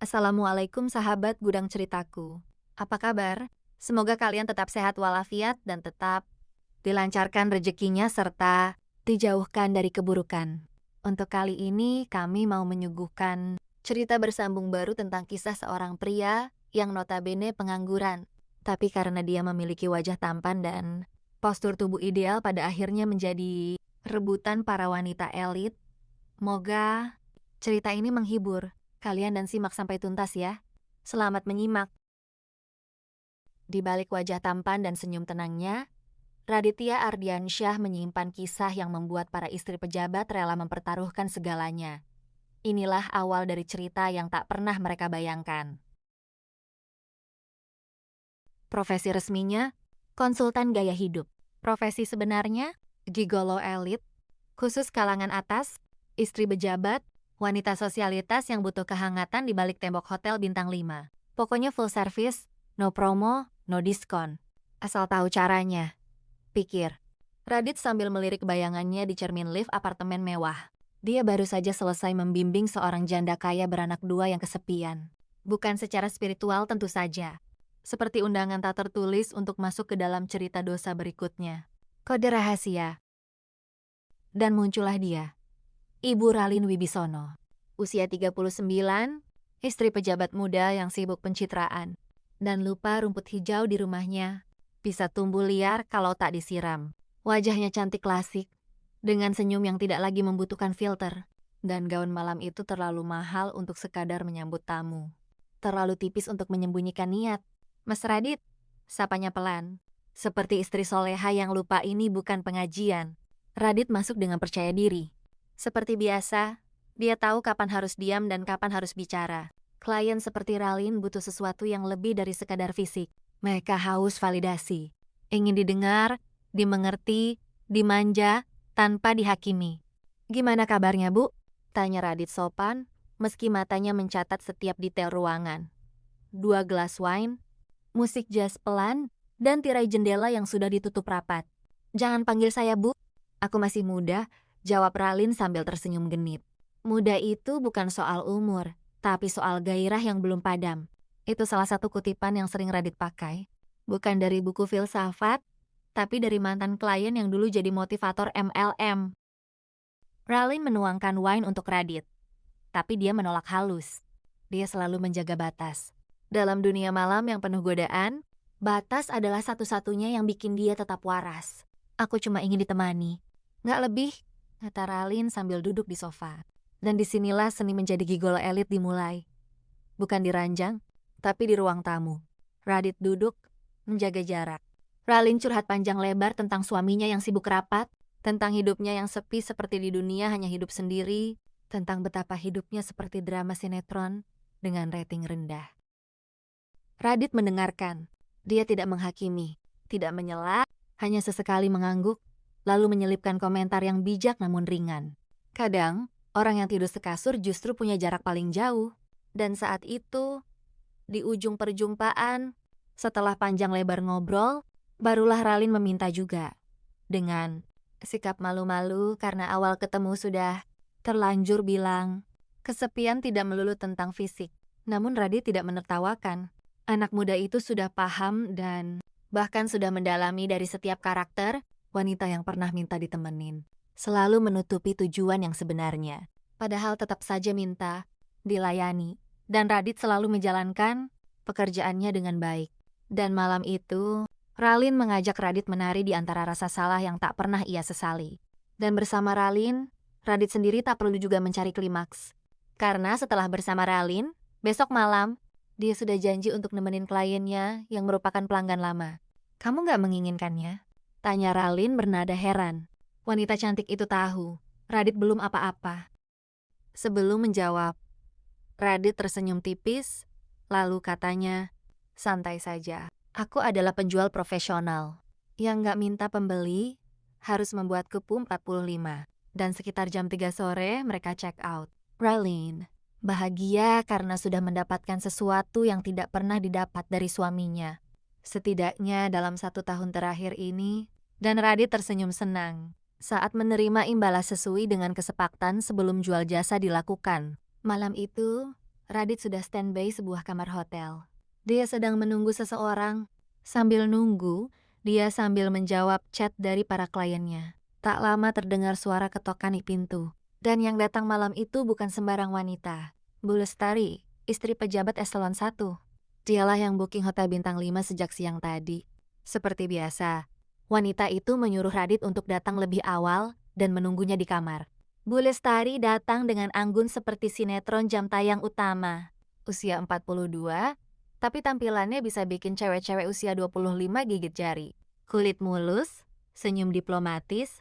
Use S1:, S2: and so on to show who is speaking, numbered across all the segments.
S1: Assalamualaikum sahabat gudang ceritaku. Apa kabar? Semoga kalian tetap sehat walafiat dan tetap dilancarkan rezekinya serta dijauhkan dari keburukan. Untuk kali ini kami mau menyuguhkan cerita bersambung baru tentang kisah seorang pria yang notabene pengangguran. Tapi karena dia memiliki wajah tampan dan postur tubuh ideal pada akhirnya menjadi rebutan para wanita elit. Moga cerita ini menghibur kalian dan simak sampai tuntas ya. Selamat menyimak. Di balik wajah tampan dan senyum tenangnya, Raditya Ardiansyah menyimpan kisah yang membuat para istri pejabat rela mempertaruhkan segalanya. Inilah awal dari cerita yang tak pernah mereka bayangkan. Profesi resminya, konsultan gaya hidup. Profesi sebenarnya, gigolo elit, khusus kalangan atas, istri pejabat, wanita sosialitas yang butuh kehangatan di balik tembok hotel bintang 5. Pokoknya full service, no promo, no diskon. Asal tahu caranya. Pikir. Radit sambil melirik bayangannya di cermin lift apartemen mewah. Dia baru saja selesai membimbing seorang janda kaya beranak 2 yang kesepian. Bukan secara spiritual tentu saja. Seperti undangan tak tertulis untuk masuk ke dalam cerita dosa berikutnya. Kode rahasia. Dan muncullah dia. Ibu Ralin Wibisono. Usia 39, istri pejabat muda yang sibuk pencitraan. Dan lupa rumput hijau di rumahnya bisa tumbuh liar kalau tak disiram. Wajahnya cantik klasik, dengan senyum yang tidak lagi membutuhkan filter. Dan gaun malam itu terlalu mahal untuk sekadar menyambut tamu. Terlalu tipis untuk menyembunyikan niat. Mas Radit, sapanya pelan. Seperti istri soleha yang lupa ini bukan pengajian. Radit masuk dengan percaya diri. Seperti biasa, dia tahu kapan harus diam dan kapan harus bicara. Klien seperti Ralin butuh sesuatu yang lebih dari sekadar fisik. Mereka haus validasi. Ingin didengar, dimengerti, dimanja, tanpa dihakimi. Gimana kabarnya, Bu? Tanya Radit sopan, meski matanya mencatat setiap detail ruangan. 2 gelas wine, musik jazz pelan, dan tirai jendela yang sudah ditutup rapat. Jangan panggil saya Bu, aku masih muda, jawab Ralin sambil tersenyum genit. Muda itu bukan soal umur, tapi soal gairah yang belum padam. Itu salah satu kutipan yang sering Radit pakai. Bukan dari buku filsafat, tapi dari mantan klien yang dulu jadi motivator MLM. Ralin menuangkan wine untuk Radit, tapi dia menolak halus. Dia selalu menjaga batas. Dalam dunia malam yang penuh godaan, batas adalah satu-satunya yang bikin dia tetap waras. Aku cuma ingin ditemani. Nggak lebih, kata Ralin sambil duduk di sofa. Dan disinilah seni menjadi gigolo elit dimulai. Bukan di ranjang, tapi di ruang tamu. Radit duduk, menjaga jarak. Ralin curhat panjang lebar tentang suaminya yang sibuk rapat, tentang hidupnya yang sepi seperti di dunia hanya hidup sendiri, tentang betapa hidupnya seperti drama sinetron dengan rating rendah. Radit mendengarkan. Dia tidak menghakimi, tidak menyela, hanya sesekali mengangguk, lalu menyelipkan komentar yang bijak namun ringan. Kadang, orang yang tidur sekasur justru punya jarak paling jauh. Dan saat itu, di ujung perjumpaan, setelah panjang lebar ngobrol, barulah Ralin meminta juga. Dengan sikap malu-malu karena awal ketemu sudah terlanjur bilang, kesepian tidak melulu tentang fisik. Namun Radit tidak menertawakan. Anak muda itu sudah paham dan bahkan sudah mendalami dari setiap karakter wanita yang pernah minta ditemenin. Selalu menutupi tujuan yang sebenarnya. Padahal tetap saja minta dilayani. Dan Radit selalu menjalankan pekerjaannya dengan baik. Dan malam itu, Ralin mengajak Radit menari di antara rasa salah yang tak pernah ia sesali. Dan bersama Ralin, Radit sendiri tak perlu juga mencari klimaks. Karena setelah bersama Ralin, besok malam, dia sudah janji untuk nemenin kliennya yang merupakan pelanggan lama. Kamu gak menginginkannya? Tanya Ralin bernada heran. Wanita cantik itu tahu, Radit belum apa-apa. Sebelum menjawab, Radit tersenyum tipis, lalu katanya, santai saja. Aku adalah penjual profesional. Yang gak minta pembeli, harus membuat kupu 45. Dan sekitar jam 3 sore mereka check out. Ralin bahagia karena sudah mendapatkan sesuatu yang tidak pernah didapat dari suaminya. Setidaknya dalam 1 tahun terakhir ini, dan Radit tersenyum senang saat menerima imbalan sesuai dengan kesepakatan sebelum jual jasa dilakukan. Malam itu, Radit sudah standby sebuah kamar hotel. Dia sedang menunggu seseorang. Sambil nunggu, dia sambil menjawab chat dari para kliennya. Tak lama terdengar suara ketokan di pintu. Dan yang datang malam itu bukan sembarang wanita. Bu Lestari, istri pejabat eselon 1. Dialah yang booking hotel bintang 5 sejak siang tadi. Seperti biasa, wanita itu menyuruh Radit untuk datang lebih awal dan menunggunya di kamar. Bu Lestari datang dengan anggun seperti sinetron jam tayang utama. Usia 42, tapi tampilannya bisa bikin cewek-cewek usia 25 gigit jari. Kulit mulus, senyum diplomatis,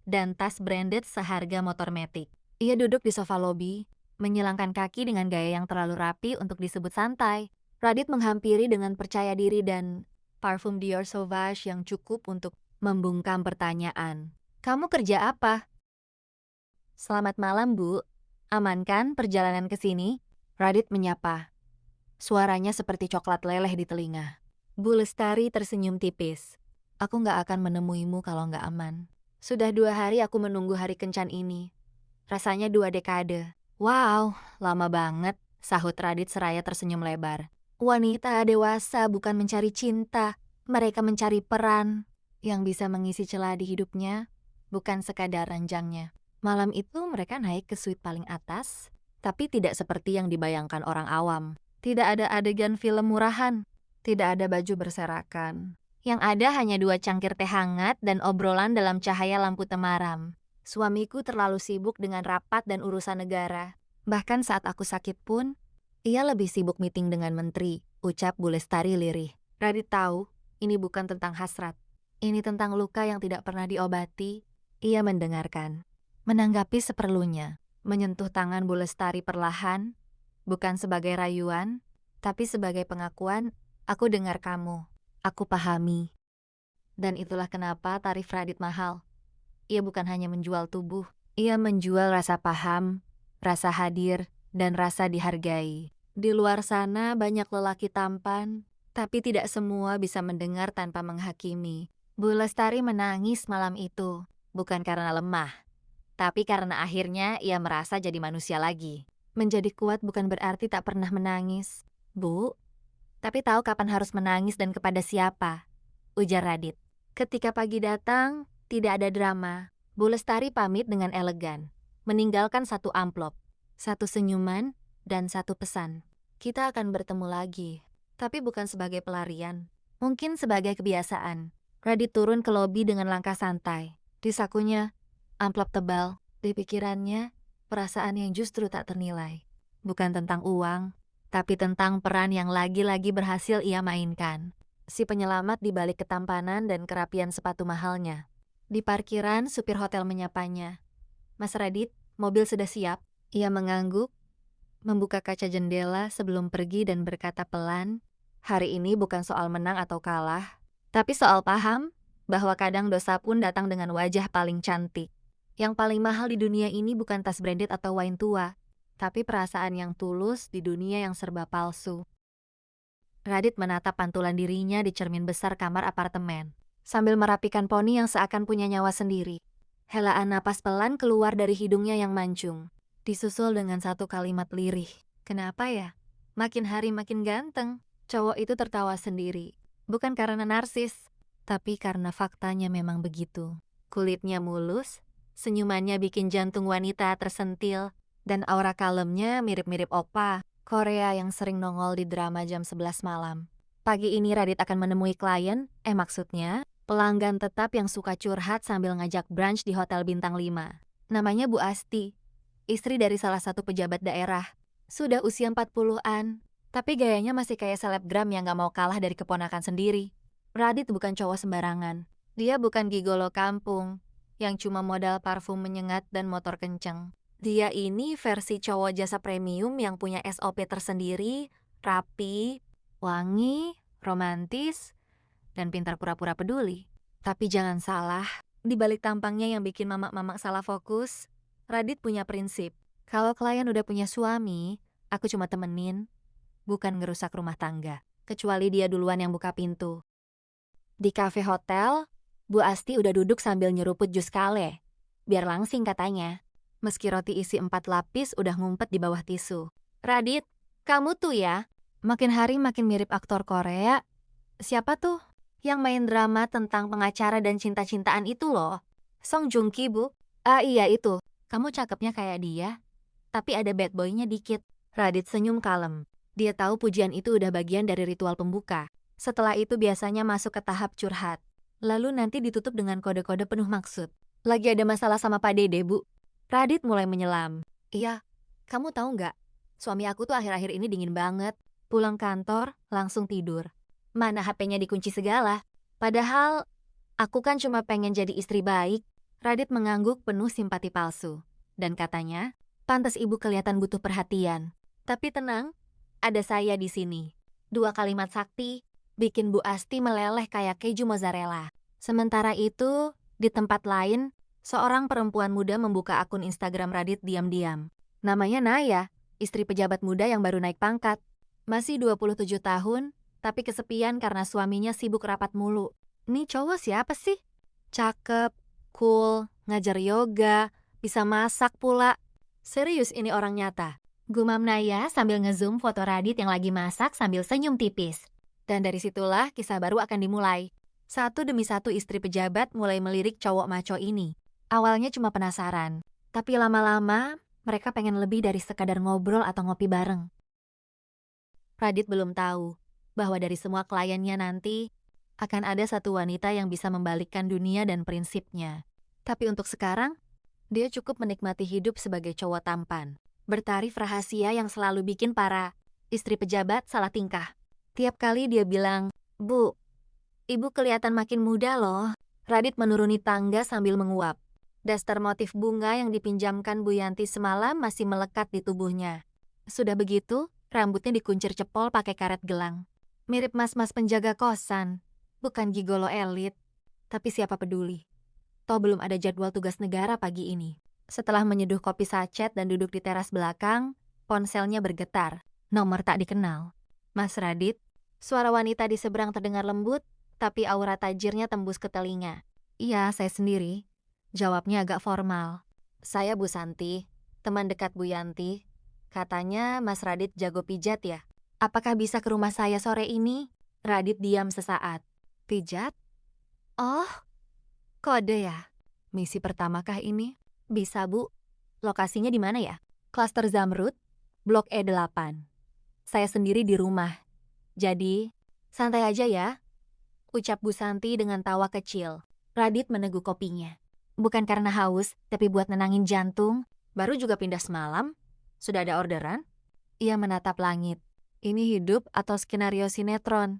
S1: dan tas branded seharga motor Matic. Ia duduk di sofa lobi, menyilangkan kaki dengan gaya yang terlalu rapi untuk disebut santai. Radit menghampiri dengan percaya diri dan parfum Dior Sauvage yang cukup untuk membungkam pertanyaan. Kamu kerja apa? Selamat malam, Bu. Aman kan perjalanan ke sini? Radit menyapa. Suaranya seperti coklat leleh di telinga. Bu Lestari tersenyum tipis. Aku nggak akan menemuimu kalau nggak aman. Sudah 2 hari aku menunggu hari kencan ini. Rasanya 2 dekade. Wow, lama banget, sahut Radit seraya tersenyum lebar. Wanita dewasa bukan mencari cinta, mereka mencari peran yang bisa mengisi celah di hidupnya, bukan sekadar ranjangnya. Malam itu mereka naik ke suite paling atas, tapi tidak seperti yang dibayangkan orang awam. Tidak ada adegan film murahan, tidak ada baju berserakan. Yang ada hanya 2 cangkir teh hangat dan obrolan dalam cahaya lampu temaram. Suamiku terlalu sibuk dengan rapat dan urusan negara. Bahkan saat aku sakit pun, ia lebih sibuk meeting dengan menteri, ucap Bu Lestari lirih. Radit tahu, ini bukan tentang hasrat. Ini tentang luka yang tidak pernah diobati. Ia mendengarkan. Menanggapi seperlunya, menyentuh tangan Bu Lestari perlahan, bukan sebagai rayuan, tapi sebagai pengakuan, aku dengar kamu, aku pahami. Dan itulah kenapa tarif Radit mahal. Ia bukan hanya menjual tubuh, ia menjual rasa paham, rasa hadir, dan rasa dihargai. Di luar sana banyak lelaki tampan, tapi tidak semua bisa mendengar tanpa menghakimi. Bu Lestari menangis malam itu, bukan karena lemah, tapi karena akhirnya ia merasa jadi manusia lagi. Menjadi kuat bukan berarti tak pernah menangis. Bu, tapi tahu kapan harus menangis dan kepada siapa, ujar Radit. Ketika pagi datang, tidak ada drama. Bu Lestari pamit dengan elegan, meninggalkan 1 amplop, 1 senyuman, dan 1 pesan. Kita akan bertemu lagi, tapi bukan sebagai pelarian, mungkin sebagai kebiasaan. Radit turun ke lobi dengan langkah santai. Di sakunya, amplop tebal. Di pikirannya, perasaan yang justru tak ternilai. Bukan tentang uang, tapi tentang peran yang lagi-lagi berhasil ia mainkan. Si penyelamat di balik ketampanan dan kerapian sepatu mahalnya. Di parkiran, supir hotel menyapanya. Mas Radit, mobil sudah siap. Ia mengangguk, membuka kaca jendela sebelum pergi dan berkata pelan, hari ini bukan soal menang atau kalah, tapi soal paham bahwa kadang dosa pun datang dengan wajah paling cantik. Yang paling mahal di dunia ini bukan tas branded atau wine tua, tapi perasaan yang tulus di dunia yang serba palsu. Radit menatap pantulan dirinya di cermin besar kamar apartemen, sambil merapikan poni yang seakan punya nyawa sendiri. Helaan napas pelan keluar dari hidungnya yang mancung, disusul dengan 1 kalimat lirih. Kenapa ya? Makin hari makin ganteng. Cowok itu tertawa sendiri, bukan karena narsis, tapi karena faktanya memang begitu. Kulitnya mulus, senyumannya bikin jantung wanita tersentil, dan aura kalemnya mirip-mirip opa Korea yang sering nongol di drama jam 11 malam. Pagi ini Radit akan menemui klien, maksudnya pelanggan tetap yang suka curhat sambil ngajak brunch di hotel bintang 5. Namanya Bu Asti, istri dari salah satu pejabat daerah. Sudah usia 40-an, tapi gayanya masih kayak selebgram yang gak mau kalah dari keponakan sendiri. Radit bukan cowok sembarangan. Dia bukan gigolo kampung yang cuma modal parfum menyengat dan motor kenceng. Dia ini versi cowok jasa premium yang punya SOP tersendiri, rapi, wangi, romantis, dan pintar pura-pura peduli. Tapi jangan salah, di balik tampangnya yang bikin mamak-mamak salah fokus, Radit punya prinsip. Kalau klien udah punya suami, aku cuma temenin, bukan ngerusak rumah tangga. Kecuali dia duluan yang buka pintu. Di kafe hotel, Bu Asti udah duduk sambil nyeruput jus kale. Biar langsing katanya. Meski roti isi 4 lapis udah ngumpet di bawah tisu. Radit, Kamu tuh ya, makin hari makin mirip aktor Korea. Siapa tuh? Yang main drama tentang pengacara dan cinta-cintaan itu loh. Song Joong Ki, Bu. Ah iya itu. Kamu cakepnya kayak dia, tapi ada bad boy-nya dikit. Radit senyum kalem. Dia tahu pujian itu udah bagian dari ritual pembuka. Setelah itu biasanya masuk ke tahap curhat. Lalu nanti ditutup dengan kode-kode penuh maksud. Lagi ada masalah sama Pak Dede, Bu. Radit mulai menyelam. Iya, kamu tahu nggak? Suami aku tuh akhir-akhir ini dingin banget. Pulang kantor, langsung tidur. Mana HP-nya dikunci segala. Padahal, aku kan cuma pengen jadi istri baik. Radit mengangguk penuh simpati palsu. Dan katanya, pantas ibu kelihatan butuh perhatian. Tapi tenang, ada saya di sini. 2 kalimat sakti, bikin Bu Asti meleleh kayak keju mozzarella. Sementara itu, di tempat lain, seorang perempuan muda membuka akun Instagram Radit diam-diam. Namanya Naya, istri pejabat muda yang baru naik pangkat. Masih 27 tahun, tapi kesepian karena suaminya sibuk rapat mulu. Nih cowok siapa sih? Cakep, cool, ngajar yoga, bisa masak pula. Serius ini orang nyata. Gumam Naya sambil ngezoom foto Radit yang lagi masak sambil senyum tipis. Dan dari situlah kisah baru akan dimulai. Satu demi satu istri pejabat mulai melirik cowok maco ini. Awalnya cuma penasaran, tapi lama-lama mereka pengen lebih dari sekadar ngobrol atau ngopi bareng. Radit belum tahu bahwa dari semua kliennya nanti akan ada satu wanita yang bisa membalikkan dunia dan prinsipnya. Tapi untuk sekarang, dia cukup menikmati hidup sebagai cowok tampan. Bertarif rahasia yang selalu bikin para istri pejabat salah tingkah. Tiap kali dia bilang, "Bu, ibu kelihatan makin muda loh." Radit menuruni tangga sambil menguap. Daster motif bunga yang dipinjamkan Bu Yanti semalam masih melekat di tubuhnya. Sudah begitu, rambutnya dikuncir cepol pakai karet gelang. Mirip mas-mas penjaga kosan, bukan gigolo elit. Tapi siapa peduli? Toh belum ada jadwal tugas negara pagi ini. Setelah menyeduh kopi sachet dan duduk di teras belakang, ponselnya bergetar. Nomor tak dikenal. Mas Radit, suara wanita di seberang terdengar lembut, tapi aura tajirnya tembus ke telinga. Iya, saya sendiri. Jawabnya agak formal. Saya Bu Santi, teman dekat Bu Yanti. Katanya Mas Radit jago pijat ya? Apakah bisa ke rumah saya sore ini? Radit diam sesaat. Pijat? Oh, kode ya? Misi pertamakah ini? Bisa, Bu. Lokasinya di mana ya? Klaster Zamrud, Blok E8. Saya sendiri di rumah. Jadi, santai aja ya. Ucap Bu Santi dengan tawa kecil. Radit meneguk kopinya. Bukan karena haus, tapi buat nenangin jantung. Baru juga pindah semalam. Sudah ada orderan? Ia menatap langit. Ini hidup atau skenario sinetron?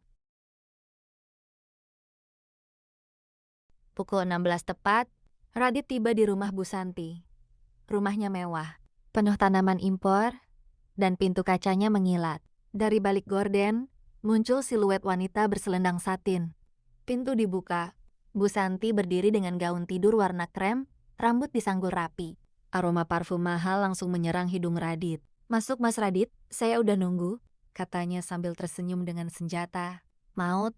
S1: Pukul 16 tepat, Radit tiba di rumah Bu Santi. Rumahnya mewah, penuh tanaman impor, dan pintu kacanya mengilat. Dari balik gorden, muncul siluet wanita berselendang satin. Pintu dibuka. Bu Santi berdiri dengan gaun tidur warna krem, rambut disanggul rapi. Aroma parfum mahal langsung menyerang hidung Radit. "Masuk Mas Radit, saya udah nunggu," katanya sambil tersenyum dengan senjata, maut,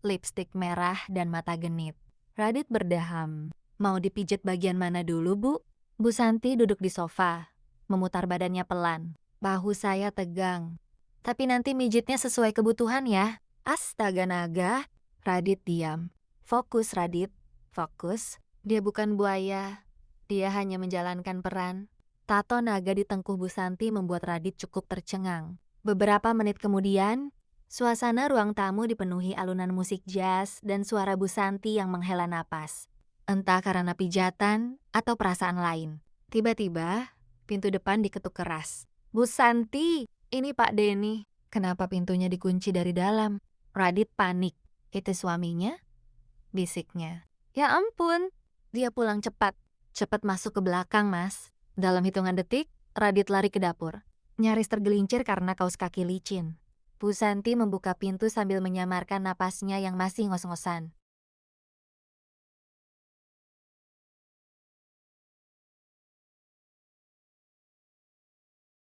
S1: lipstik merah, dan mata genit. Radit berdeham. "Mau dipijit bagian mana dulu, Bu?" Bu Santi duduk di sofa, memutar badannya pelan. "Bahu saya tegang. Tapi nanti mijitnya sesuai kebutuhan ya." Astaga naga. Radit diam. "Fokus Radit, fokus." Dia bukan buaya. Dia hanya menjalankan peran. Tato naga di tengkuh Bu Santi membuat Radit cukup tercengang. Beberapa menit kemudian, suasana ruang tamu dipenuhi alunan musik jazz dan suara Bu Santi yang menghela napas. Entah karena pijatan atau perasaan lain. Tiba-tiba, pintu depan diketuk keras. "Bu Santi, ini Pak Denny." Kenapa pintunya dikunci dari dalam? Radit panik. "Itu suaminya?" bisiknya. "Ya ampun." Dia pulang cepat. "Cepat masuk ke belakang, Mas." Dalam hitungan detik, Radit lari ke dapur. Nyaris tergelincir karena kaos kaki licin. Bu Santi membuka pintu sambil menyamarkan napasnya yang masih ngos-ngosan.